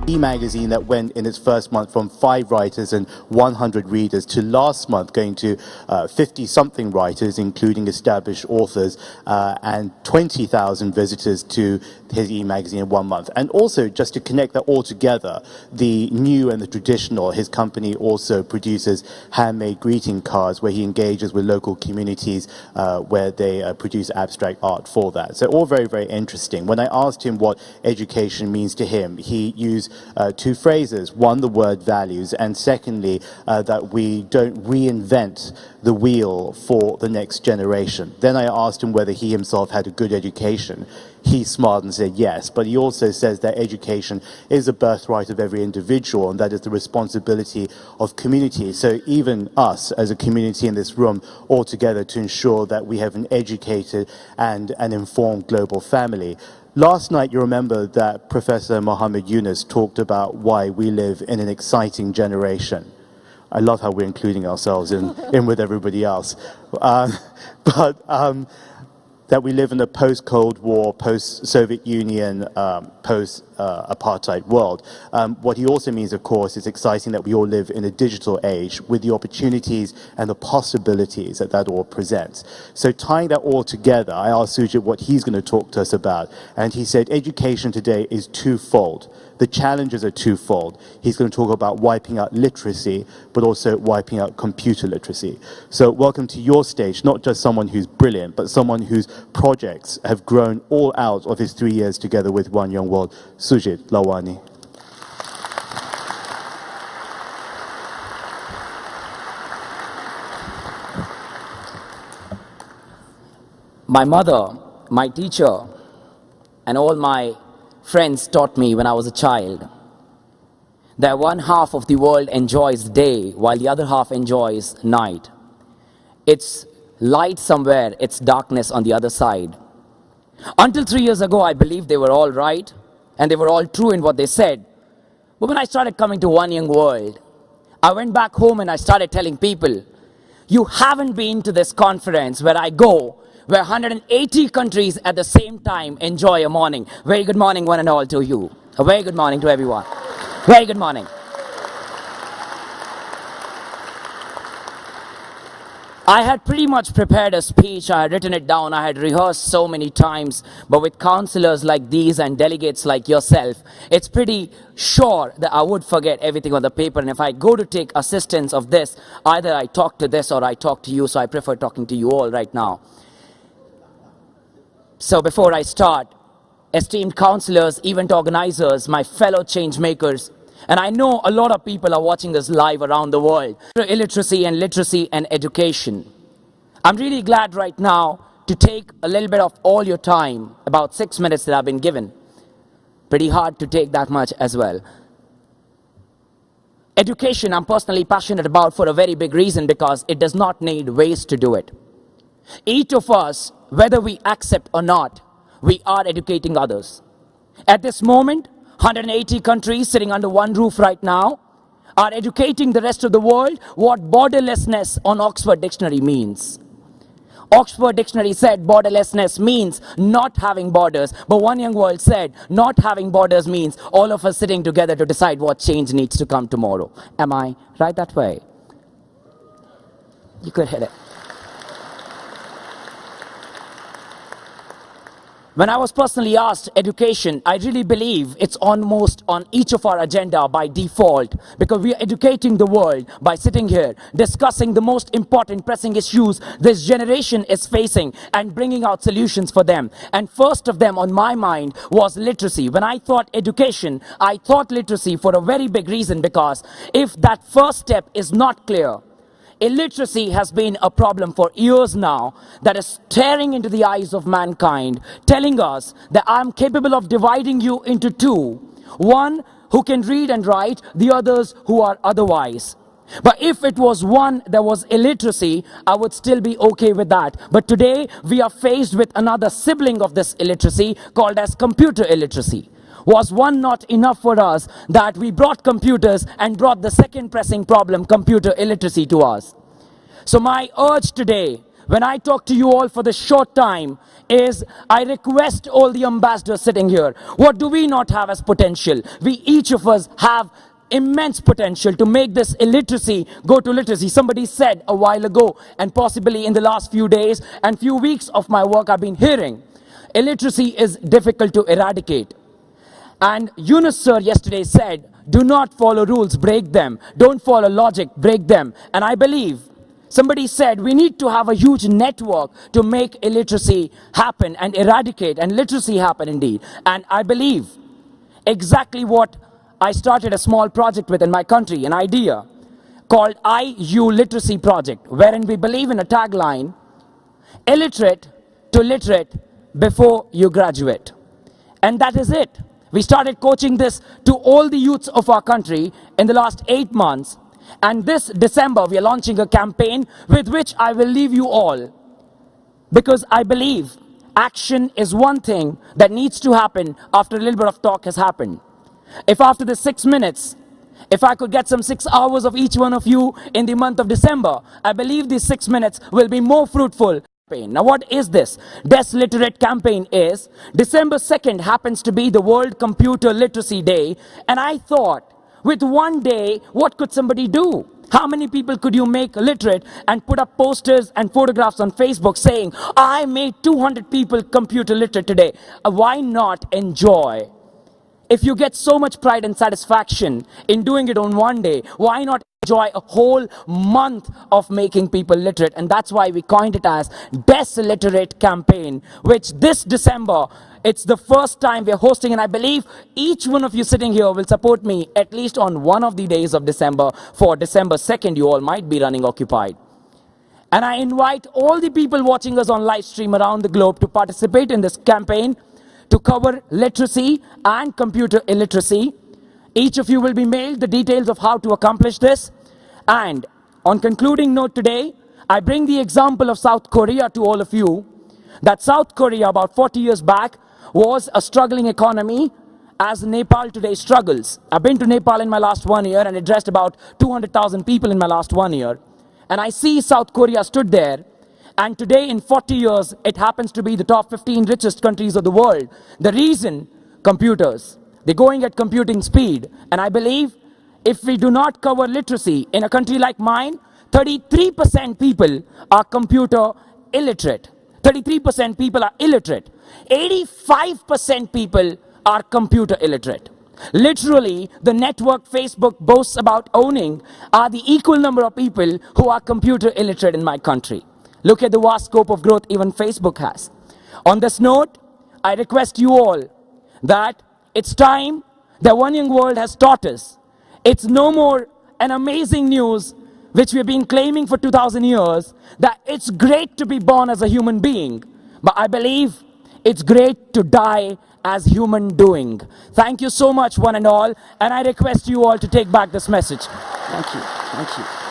E-magazine that went in its first month from 5 writers and 100 readers to last month going to 50-something writers, including established authors, and 20,000 visitors to his e-magazine in 1 month. And also, just to connect that all together, the new and the traditional, his company also produces handmade greeting cards where he engages with local communities where they produce abstract art for that. So all very, very interesting. When I asked him what education means to him, he used 2 phrases. One, the word values, and secondly, that we don't reinvent the wheel for the next generation. Then I asked him whether he himself had a good education. He smiled and said yes, but he also says that education is a birthright of every individual, and that is the responsibility of community. So even us as a community in this room, all together to ensure that we have an educated and an informed global family. Last night, you remember that Professor Mohammad Yunus talked about why we live in an exciting generation. I love how we're including ourselves in with everybody else. That we live in a post-Cold War, post-Soviet Union, post-apartheid world. What he also means, of course, is exciting that we all live in a digital age with the opportunities and the possibilities that that all presents. So tying that all together, I asked Sujit what he's going to talk to us about. And he said education today is twofold. The challenges are twofold. He's going to talk about wiping out literacy, but also wiping out computer literacy. So welcome to your stage, not just someone who's brilliant, but someone whose projects have grown all out of his 3 years together with One Young World, Sujit Lalwani. My mother, my teacher, and all my friends taught me when I was a child that one half of the world enjoys day while the other half enjoys night. It's light somewhere, it's darkness on the other side. Until 3 years ago, I believed they were all right and they were all true in what they said. But when I started coming to One Young World, I went back home and I started telling people, you haven't been to this conference where I go, where 180 countries at the same time enjoy a morning. Very good morning, one and all, to you. A very good morning to everyone. Very good morning. I had pretty much prepared a speech. I had written it down. I had rehearsed so many times. But with counselors like these and delegates like yourself, it's pretty sure that I would forget everything on the paper. And if I go to take assistance of this, either I talk to this or I talk to you. So I prefer talking to you all right now. So before I start, esteemed counselors, event organizers, my fellow change makers, and I know a lot of people are watching this live around the world. Illiteracy and literacy and education. I'm really glad right now to take a little bit of all your time, about 6 minutes that I've been given. Pretty hard to take that much as well. Education I'm personally passionate about for a very big reason, because it does not need ways to do it. Each of us, whether we accept or not, we are educating others. At this moment, 180 countries sitting under one roof right now are educating the rest of the world what borderlessness on Oxford Dictionary means. Oxford Dictionary said borderlessness means not having borders, but One Young World said not having borders means all of us sitting together to decide what change needs to come tomorrow. Am I right that way? You could hit it. When I was personally asked education, I really believe it's almost on each of our agenda by default, because we are educating the world by sitting here, discussing the most important pressing issues this generation is facing and bringing out solutions for them. And first of them on my mind was literacy. When I thought education, I thought literacy for a very big reason, because if that first step is not clear, illiteracy has been a problem for years now that is staring into the eyes of mankind, telling us that I'm capable of dividing you into two. One who can read and write, the others who are otherwise. But if it was one that was illiteracy, I would still be okay with that. But today we are faced with another sibling of this illiteracy called as computer illiteracy. Was one not enough for us that we brought computers and brought the second pressing problem, computer illiteracy, to us? So my urge today, when I talk to you all for the short time, is I request all the ambassadors sitting here, what do we not have as potential? We, each of us, have immense potential to make this illiteracy go to literacy. Somebody said a while ago, and possibly in the last few days and few weeks of my work, I've been hearing, illiteracy is difficult to eradicate. And Yunus sir yesterday said, do not follow rules, break them. Don't follow logic, break them. And I believe, somebody said, we need to have a huge network to make illiteracy happen and eradicate and literacy happen indeed. And I believe exactly what I started a small project with in my country, an idea called IU Literacy Project, wherein we believe in a tagline, illiterate to literate before you graduate. And that is it. We started coaching this to all the youths of our country in the last 8 months. And this December, we are launching a campaign with which I will leave you all. Because I believe action is one thing that needs to happen after a little bit of talk has happened. If after the 6 minutes, if I could get some 6 hours of each one of you in the month of December, I believe these 6 minutes will be more fruitful. Now what is this? Desliterate campaign is, December 2nd happens to be the World Computer Literacy Day, and I thought, with one day, what could somebody do? How many people could you make literate and put up posters and photographs on Facebook saying, I made 200 people computer literate today? Why not enjoy? If you get so much pride and satisfaction in doing it on one day, why not enjoy a whole month of making people literate? And that's why we coined it as Desliterate Campaign, which this December, it's the first time we're hosting, and I believe each one of you sitting here will support me at least on one of the days of December. For December 2nd, you all might be running occupied. And I invite all the people watching us on live stream around the globe to participate in this campaign to cover literacy and computer illiteracy. Each of you will be mailed the details of how to accomplish this. And on concluding note today, I bring the example of South Korea to all of you, that South Korea about 40 years back was a struggling economy as Nepal today struggles. I've been to Nepal in my last 1 year and addressed about 200,000 people in my last 1 year. And I see South Korea stood there, and today in 40 years, it happens to be the top 15 richest countries of the world. The reason, computers. They're going at computing speed. And I believe if we do not cover literacy in a country like mine, 33% people are computer illiterate. 33% people are illiterate. 85% people are computer illiterate. Literally, the network Facebook boasts about owning are the equal number of people who are computer illiterate in my country. Look at the vast scope of growth even Facebook has. On this note, I request you all that it's time that One Young World has taught us. It's no more an amazing news which we've been claiming for 2,000 years, that it's great to be born as a human being. But I believe it's great to die as human doing. Thank you so much, one and all. And I request you all to take back this message. Thank you. Thank you.